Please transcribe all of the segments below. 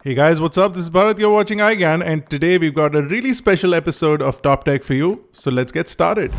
Hey guys, what's up? This is Bharat, you're watching iGyaan, and today we've got a really special episode of Top Tech for you. So let's get started.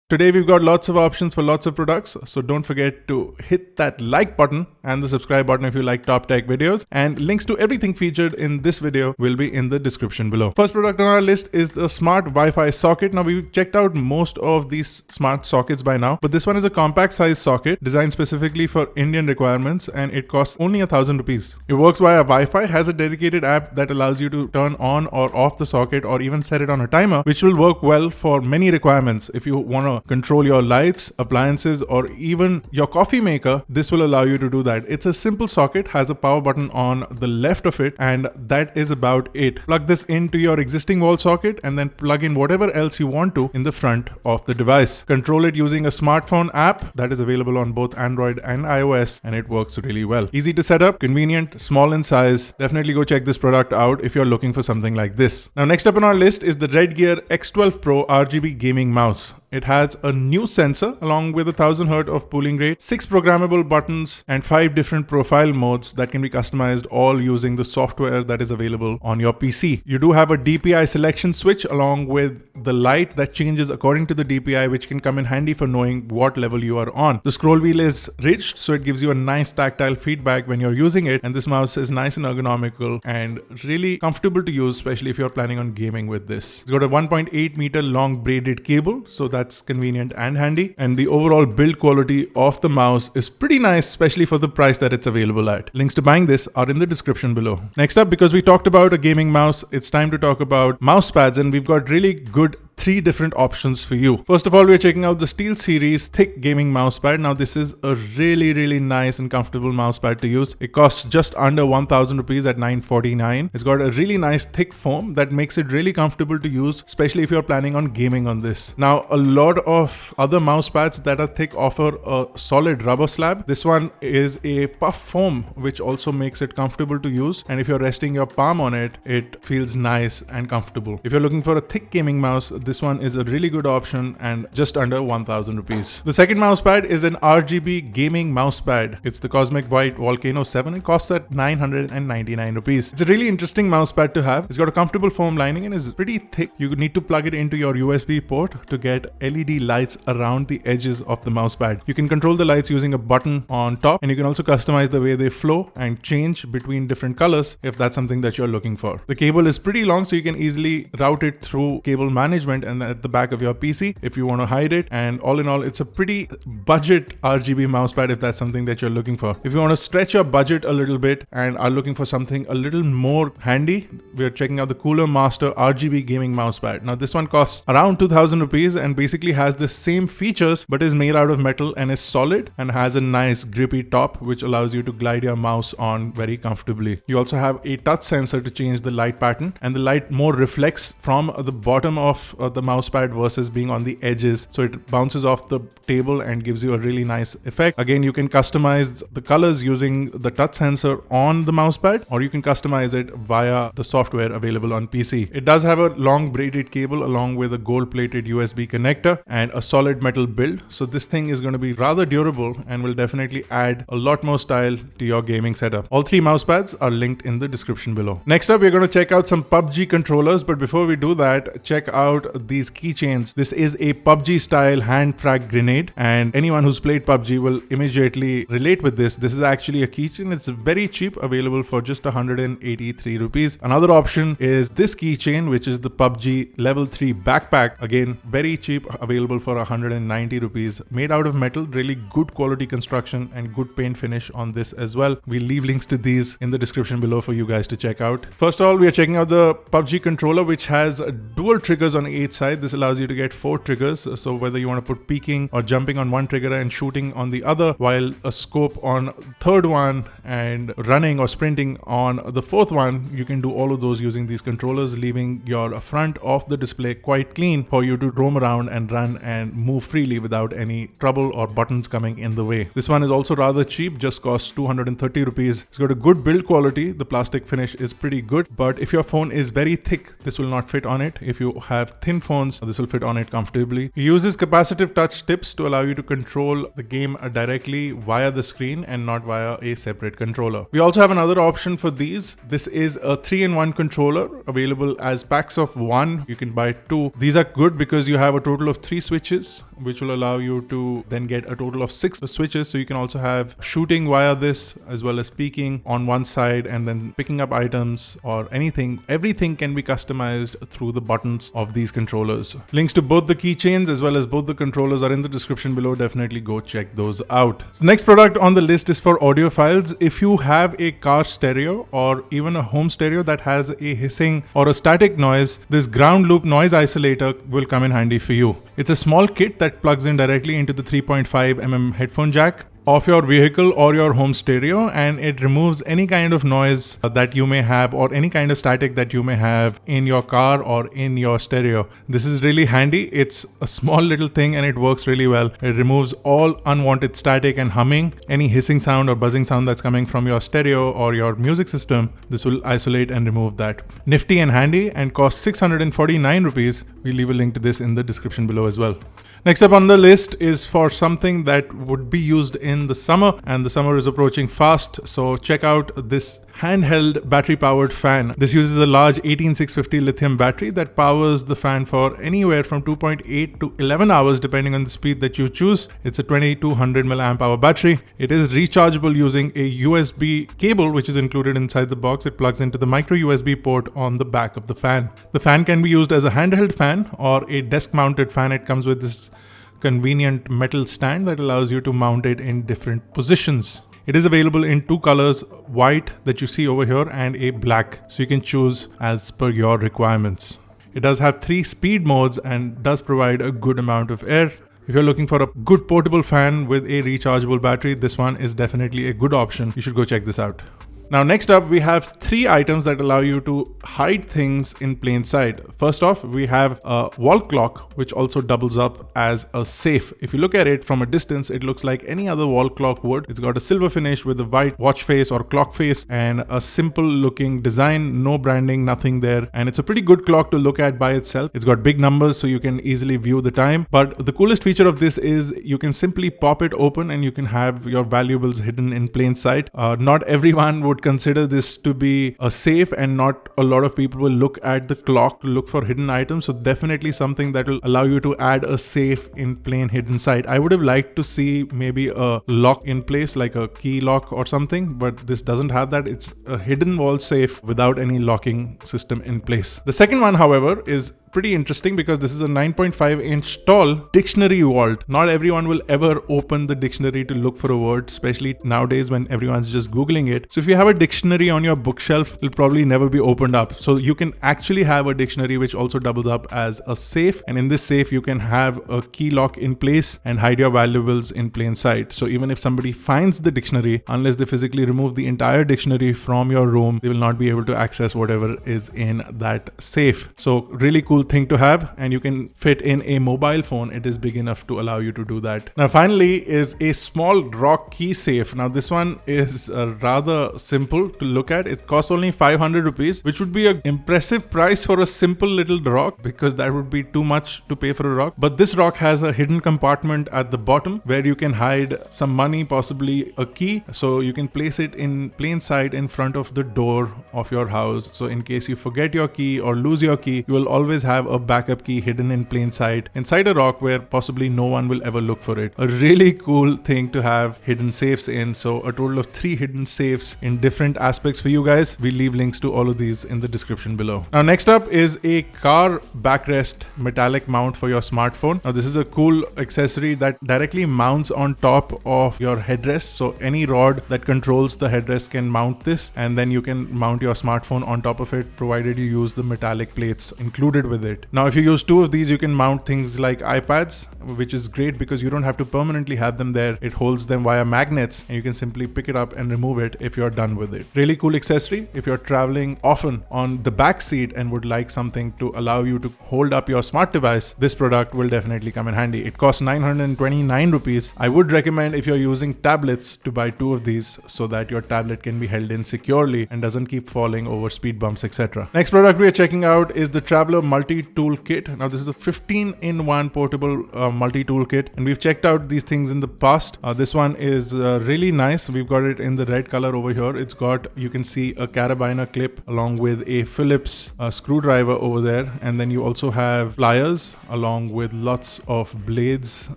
Today we've got lots of options for lots of products, so don't forget to hit that like button and the subscribe button if you like top tech videos, and links to everything featured in this video will be in the description below. First product on our list is the smart Wi-Fi socket. Now we've checked out most of these smart sockets by now, but this one is a compact size socket designed specifically for Indian requirements, and it costs only 1,000 rupees. It works via Wi-Fi, has a dedicated app that allows you to turn on or off the socket or even set it on a timer, which will work well for many requirements. If you want to control your lights, appliances, or even your coffee maker, this will allow you to do that. It's a simple socket, has a power button on the left of it, and that is about it. Plug this into your existing wall socket and then plug in whatever else you want to in the front of the device. Control it using a smartphone app that is available on both Android and iOS, and it works really well. Easy to set up, convenient, small in size. Definitely go check this product out if you're looking for something like this. Now next up on our list is the Redgear X12 Pro RGB gaming mouse. It has a new sensor along with 1000 Hz of cooling rate, 6 programmable buttons, and 5 different profile modes that can be customized all using the software that is available on your PC. You do have a DPI selection switch along with the light that changes according to the DPI, which can come in handy for knowing what level you are on. The scroll wheel is ridged, so it gives you a nice tactile feedback when you're using it, and this mouse is nice and ergonomical and really comfortable to use, especially if you're planning on gaming with this. It's got a 1.8 meter long braided cable, so that's convenient and handy, and the overall build quality of the mouse is pretty nice, especially for the price that it's available at. Links to buying this are in the description below. Next up, because we talked about a gaming mouse, it's time to talk about Mousepads, and we've got really good 3 different options for you. First of all, we're checking out the Steel Series thick gaming mousepad. Now this is a really nice and comfortable mousepad to use. It costs just under 1,000 rupees at 949. It's got a really nice thick foam that makes it really comfortable to use, especially if you're planning on gaming on this. Now a lot of other mousepads that are thick offer a solid rubber slab. This one is a puff foam, which also makes it comfortable to use, and if you're resting your palm on it, it feels nice and comfortable. If you're looking for a thick gaming mouse, this one is a really good option and just under 1,000 rupees. The second mousepad is an RGB gaming mousepad. It's the Cosmic White Volcano 7. It costs at 999 rupees. It's a really interesting mousepad to have. It's got a comfortable foam lining and is pretty thick. You need to plug it into your USB port to get LED lights around the edges of the mousepad. You can control the lights using a button on top, and you can also customize the way they flow and change between different colors if that's something that you're looking for. The cable is pretty long, so you can easily route it through cable management and at the back of your PC if you want to hide it. And all in all, it's a pretty budget RGB mousepad if that's something that you're looking for. If you want to stretch your budget a little bit and are looking for something a little more handy, we're checking out the Cooler Master RGB gaming mousepad. Now this one costs around 2,000 rupees and basically has the same features but is made out of metal and is solid and has a nice grippy top which allows you to glide your mouse on very comfortably. You also have a touch sensor to change the light pattern, and the light more reflects from the bottom of the mousepad versus being on the edges, so it bounces off the table and gives you a really nice effect. Again, you can customize the colors using the touch sensor on the mousepad, or you can customize it via the software available on PC. It does have a long braided cable along with a gold plated USB connector and a solid metal build, so this thing is going to be rather durable and will definitely add a lot more style to your gaming setup. All 3 mousepads are linked in the description below. Next up, we're going to check out some PUBG controllers, but before we do that, check out these keychains. This is a PUBG style hand frag grenade, and anyone who's played PUBG will immediately relate with this. This is actually a keychain. It's very cheap, available for just 183 rupees. Another option is this keychain, which is the PUBG level 3 backpack. Again, very cheap, available for 190 rupees. Made out of metal, really good quality construction and good paint finish on this as well. We'll leave links to these in the description below for you guys to check out. First of all, we are checking out the PUBG controller, which has dual triggers on each side. This allows you to get 4 triggers. So whether you want to put peeking or jumping on one trigger and shooting on the other, while a scope on third one and running or sprinting on the fourth one, you can do all of those using these controllers, leaving your front of the display quite clean for you to roam around and run and move freely without any trouble or buttons coming in the way. This one is also rather cheap, just costs 230 rupees. It's got a good build quality. The plastic finish is pretty good, but if your phone is very thick, this will not fit on it. If you have thin phones, this will fit on it comfortably. It uses capacitive touch tips to allow you to control the game directly via the screen and not via a separate controller. We also have another option for these. This is a 3-in-1 controller available as packs of 1. You can buy 2. These are good because you have a total of 3 switches, which will allow you to then get a total of 6 switches. So you can also have shooting via this, as well as peeking on one side and then picking up items or anything. Everything can be customized through the buttons of these controllers. Links to both the keychains as well as both the controllers are in the description below. Definitely go check those out. So next product on the list is for audiophiles. If you have a car stereo or even a home stereo that has a hissing or a static noise, this ground loop noise isolator will come in handy for you. It's a small kit that plugs in directly into the 3.5mm headphone jack of your vehicle or your home stereo, and it removes any kind of noise that you may have or any kind of static that you may have in your car or in your stereo. This is really handy. It's a small little thing and it works really well. It removes all unwanted static and humming, any hissing sound or buzzing sound that's coming from your stereo or your music system. This will isolate and remove that. Nifty and handy, and costs 649 rupees. We'll leave a link to this in the description below as well. Next up on the list is for something that would be used in the summer, and the summer is approaching fast. So check out this handheld battery powered fan. This uses a large 18650 lithium battery that powers the fan for anywhere from 2.8 to 11 hours depending on the speed that you choose. It's a 2200 mAh battery. It is rechargeable using a USB cable which is included inside the box. It plugs into the micro USB port on the back of the fan. The fan can be used as a handheld fan or a desk mounted fan. It comes with this convenient metal stand that allows you to mount it in different positions. It is available in 2 colors, white that you see over here and a black, so you can choose as per your requirements. It does have 3 speed modes and does provide a good amount of air. If you're looking for a good portable fan with a rechargeable battery, this one is definitely a good option. You should go check this out. Now next up, we have 3 items that allow you to hide things in plain sight. First off, we have a wall clock, which also doubles up as a safe. If you look at it from a distance, it looks like any other wall clock would. It's got a silver finish with a white watch face or clock face and a simple looking design, no branding, nothing there. And it's a pretty good clock to look at by itself. It's got big numbers so you can easily view the time. But the coolest feature of this is you can simply pop it open and you can have your valuables hidden in plain sight. Not everyone would consider this to be a safe, and not a lot of people will look at the clock to look for hidden items. So definitely something that will allow you to add a safe in plain hidden sight. I would have liked to see maybe a lock in place, like a key lock or something, but this doesn't have that. It's a hidden wall safe without any locking system in place. The second one, however, is pretty interesting because this is a 9.5-inch tall dictionary vault. Not everyone will ever open the dictionary to look for a word, especially nowadays when everyone's just Googling it. So if you have a dictionary on your bookshelf, it'll probably never be opened up. So you can actually have a dictionary which also doubles up as a safe. And in this safe, you can have a key lock in place and hide your valuables in plain sight. So even if somebody finds the dictionary, unless they physically remove the entire dictionary from your room, they will not be able to access whatever is in that safe. So really cool thing to have, and you can fit in a mobile phone. It is big enough to allow you to do that. Now finally is a small rock key safe. Now this one is rather simple to look at. It costs only 500 rupees, which would be an impressive price for a simple little rock, because that would be too much to pay for a rock. But this rock has a hidden compartment at the bottom where you can hide some money, possibly a key. So you can place it in plain sight in front of the door of your house. So in case you forget your key or lose your key, you will always have a backup key hidden in plain sight inside a rock where possibly no one will ever look for it. A really cool thing to have hidden safes in. So a total of 3 hidden safes in different aspects for you guys. We'll leave links to all of these in the description below. Now next up is a car backrest metallic mount for your smartphone. Now this is a cool accessory that directly mounts on top of your headrest. So any rod that controls the headrest can mount this, and then you can mount your smartphone on top of it, provided you use the metallic plates included with with it. Now, if you use two of these, you can mount things like iPads, which is great because you don't have to permanently have them there. It holds them via magnets and you can simply pick it up and remove it if you're done with it. Really cool accessory. If you're traveling often on the back seat and would like something to allow you to hold up your smart device, this product will definitely come in handy. It costs 929 rupees. I would recommend, if you're using tablets, to buy two of these so that your tablet can be held in securely and doesn't keep falling over speed bumps, etc. Next product we are checking out is the Traveler Multi-Tool Kit. Now, this is a 15-in-1 portable multi-tool kit, and we've checked out these things in the past. This one is really nice. We've got it in the red color over here. It's got, you can see, a carabiner clip along with a Phillips screwdriver over there, and then you also have pliers along with lots of blades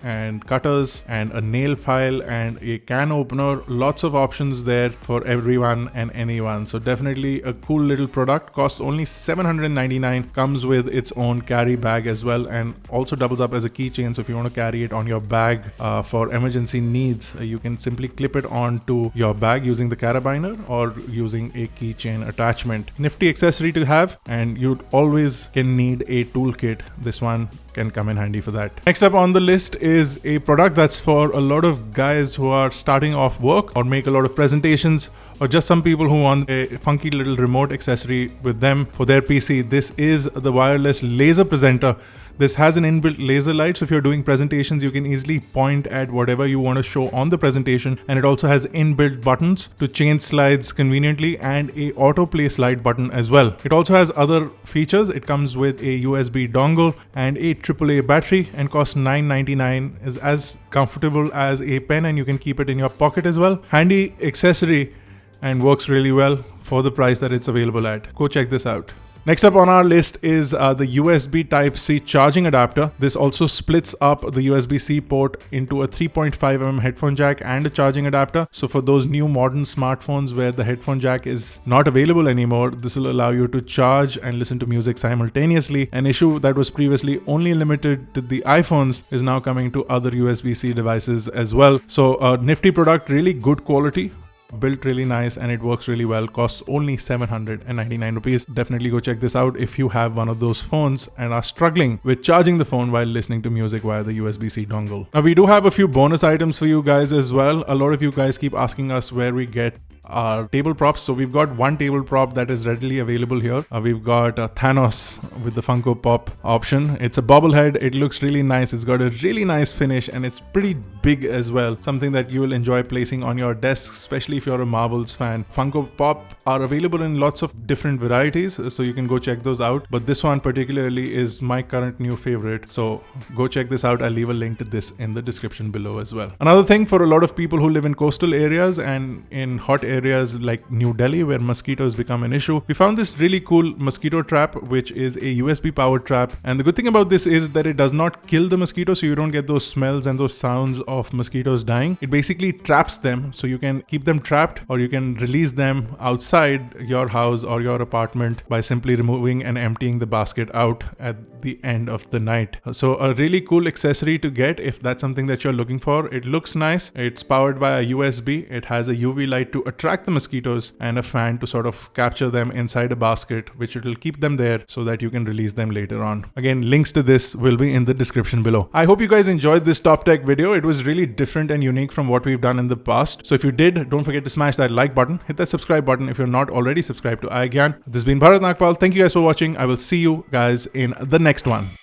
and cutters and a nail file and a can opener. Lots of options there for everyone and anyone. So definitely a cool little product. Costs only 799. Comes with its own carry bag as well, and also doubles up as a keychain. So if you want to carry it on your bag for emergency needs, you can simply clip it onto your bag using the carabiner or using a keychain attachment. Nifty accessory to have, and you always can need a toolkit. This one can come in handy for that. Next up on the list is a product that's for a lot of guys who are starting off work or make a lot of presentations, or just some people who want a funky little remote accessory with them for their PC. This is the wireless laser presenter. This has an inbuilt laser light, so if you're doing presentations, you can easily point at whatever you want to show on the presentation. And it also has inbuilt buttons to change slides conveniently and a autoplay slide button as well. It also has other features. It comes with a USB dongle and a AAA battery, and costs $9.99. Is as comfortable as a pen, and you can keep it in your pocket as well. Handy accessory and works really well for the price that it's available at. Go check this out. Next up on our list is the USB Type-C charging adapter. This also splits up the USB-C port into a 3.5mm headphone jack and a charging adapter. So for those new modern smartphones where the headphone jack is not available anymore, this will allow you to charge and listen to music simultaneously. An issue that was previously only limited to the iPhones is now coming to other USB-C devices as well. So a nifty product, really good quality. Built really nice, and it works really well. Costs only 799 rupees. Definitely go check this out if you have one of those phones and are struggling with charging the phone while listening to music via the USB-C dongle. Now, we do have a few bonus items for you guys as well. A lot of you guys keep asking us where we get our table props. So we've got one table prop that is readily available here. We've got Thanos with the Funko Pop option. It's a bobblehead. It looks really nice. It's got a really nice finish, and it's pretty big as well. Something that you will enjoy placing on your desk, especially if you're a Marvels fan. Funko Pop are available in lots of different varieties, so you can go check those out. But this one particularly is my current new favorite. So go check this out. I'll leave a link to this in the description below as well. Another thing for a lot of people who live in coastal areas and in hot areas like New Delhi, where mosquitoes become an issue, we found this really cool Mosquito Trap, which is a USB powered trap. And the good thing about this is that it does not kill the mosquito, so you don't get those smells and those sounds of mosquitoes dying. It basically traps them, so you can keep them trapped, or you can release them outside your house or your apartment by simply removing and emptying the basket out at the end of the night. So a really cool accessory to get if that's something that you're looking for. It looks nice. It's powered by a USB. It has a UV light to attract the mosquitoes and a fan to sort of capture them inside a basket, which it will keep them there so that you can release them later on. Again, links to this will be in the description below. I hope you guys enjoyed this top tech video. It was really different and unique from what we've done in the past. So if you did, don't forget to smash that like button, hit that subscribe button if you're not already subscribed to iGyaan. This has been Bharat. Thank you guys for watching. I will see you guys in the next one.